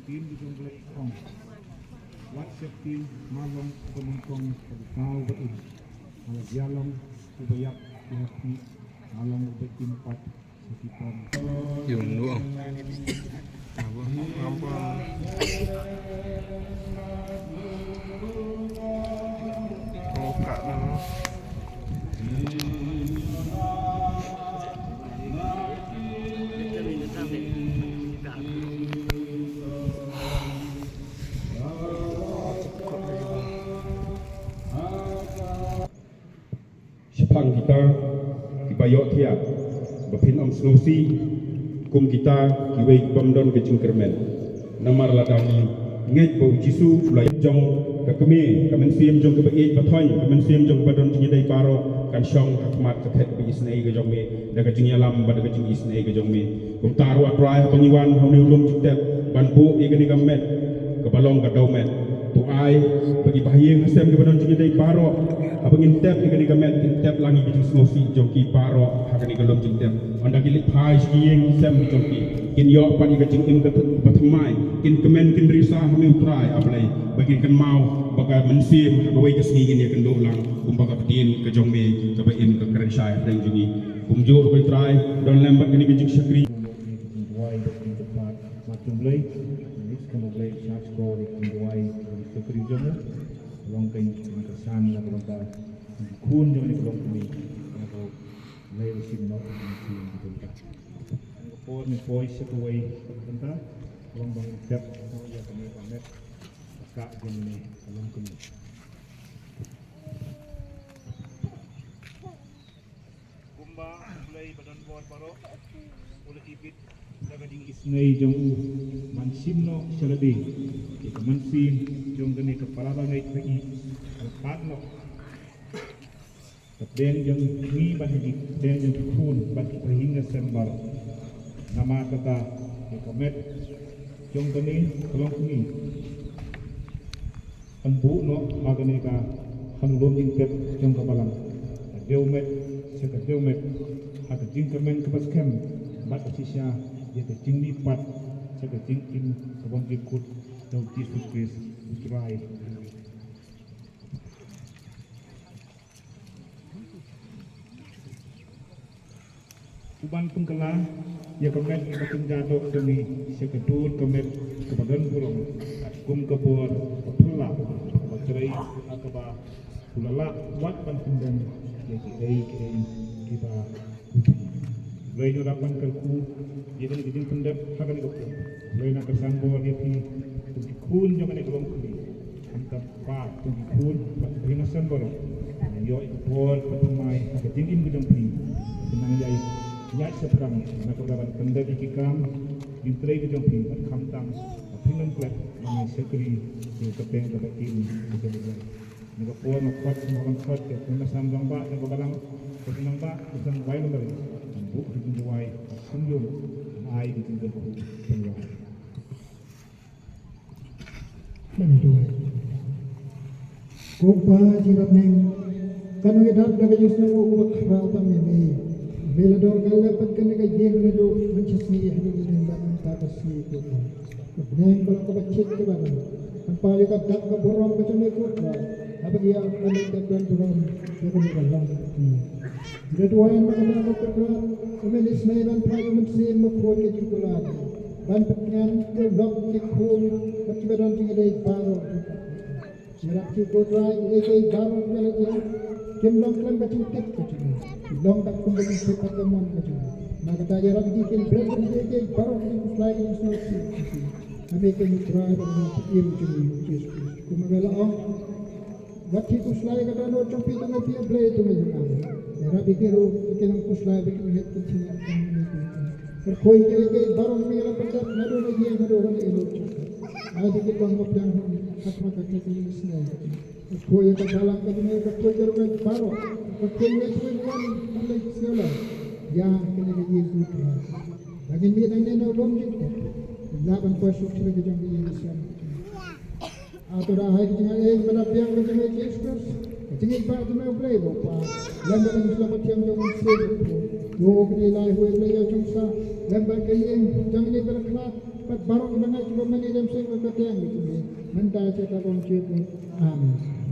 Tim di Jomblek Kong, WhatsApp tim Malong Kong Kau Bein, Malah Jalong Kubayak Hati Malong Bein 4 sekitar. Yung doang. Apa? Oh, kak na. Sepang kita kibayok tiap bapin om snosi kum kita kiwei bamdon ke cingkermen namar ladani ngej bau jisu ulai jong ke kemi kamen sim jong ke bai pathoy kamen sim jong badon jingi dai paro kan syong hakmat ke thet bi isnei ke jong me daga jingi alam badaga jingi isnei ke jong me kum taru atrai pengiwan hauni ulum jiktet banpu igani gamet ke balong ke daumet tu ai bagi bahayeng hasem ke badon jingi dai paro abangin tep igani gamet tep langi bijing snosi jongki paro hakani galom jing tep onda gilik phai skiing sem jongki kin yo pan iga jing im gat patmai kin kemen kin risa hami utrai ablai bagin kan mau baga mensim hagawai ke sni ya kan dolang kumbaga pedin ke jongme ke bain ke keren syai dan jungi kumjo ko trai don lembat kini bijing syakri Wai di tempat macam blai, ini kamu blai charge call di wai di sekri jomo, long kain kesan lah kalau tak kun jomo ni kalau kami, kalau blai mesin nak mesin di tempat. Kalau ni voice satu wai tempat, long bang tap, kalau ya kami pamet, kak jomo ni kalau kami. Kumba blai badan buat paro, boleh ibit. Dagading isnay jong mansim no selabi ika mansim jong gani kepala bangay pagi alpat no kapden jong ni bagi den jong kun bagi perhingga sembar nama kata ika met jong gani kolong ni anbu no magani ka hanulom jingkep jong kapalang deumet seka deumet hata jingkemen kepaskem bat asisya dia kecing lipat, saya kecing in sebang ikut daun tisu kes utrai. Uban pengkelah, ya kemet kecing jadok demi sekedul kemet kebagan pulang, kum kebor kepulak, kebacerai akaba kulala wat pantundan, ya kei kita Lain orang kerku, dia kena kijing pendap, akan ikut. Lain nak kesan bawa dia pi, tuki kun jangan ikolong kuli. Antap pak, tuki kun, bagi nasan baru. Yo ikut bor, pertumai, agak jingin kejang pi. Senang jai, nyat seperang, nak kedapat pendap ikikam, intrai kejang pi, kamtang, pingan klep, nama sekali, kepeng dapat tim, kejang pi. Nak bor, nak kuat, semakan kuat, kena sambang pak, nak balang, kena pak, kena bayi lagi. Buk di Duai, Sunjung, ai di tinggal Duai. Duai. Kupa jibat neng, kanu idap daga jusna ubak rautam ini. Bila dor galapat kena kajeng medu mencesni hadi di dalam tapasi kupa. Kemudian kalau kebacit ke bawah, kembali ke dak ke borong ke cumi kupa. Apa dia akan dan borong dia kena galang. Kedua yang mengenal bergerak, kemenis nairan pagi mesin mekor ke jukulan. Dan pekian ke blok ke kul, kekibaran tinggi dari baru. Yarap ki ko try ek baru mele je kim long klam bacin tek ko je long tak kum bacin sepat kemon ko je na kata yarap ki kim bread ek baru ki fly ni so si hame ke ni try da ni im je ni Jesus kuma gala on wati ku fly kata no champi to me pi play to me na yarap ki ro ke nam ku fly bacin het ki ni पर कोई के बारों में गला पंजाब नडो ने ये नडो ने लो आज के काम को प्लान हो हकमा का के इसने कोई का दाला का में का कोई करो में बारो कोई ने कोई वन मतलब सेला या के ने ये गुड लेकिन ये नहीं ने लोम जी लाबन को सुख के जम ये इसम आतोरा है कि एक बड़ा प्यार के में express tinggi barat tu mau play bapa, lembar yang selamat yang jangan sih, wo kini lai huai play yang cuma lembar kini jangan ni berkenat, pat baru dengan cuba mani jam sih berkata yang itu, mentah cakap orang cium, amin.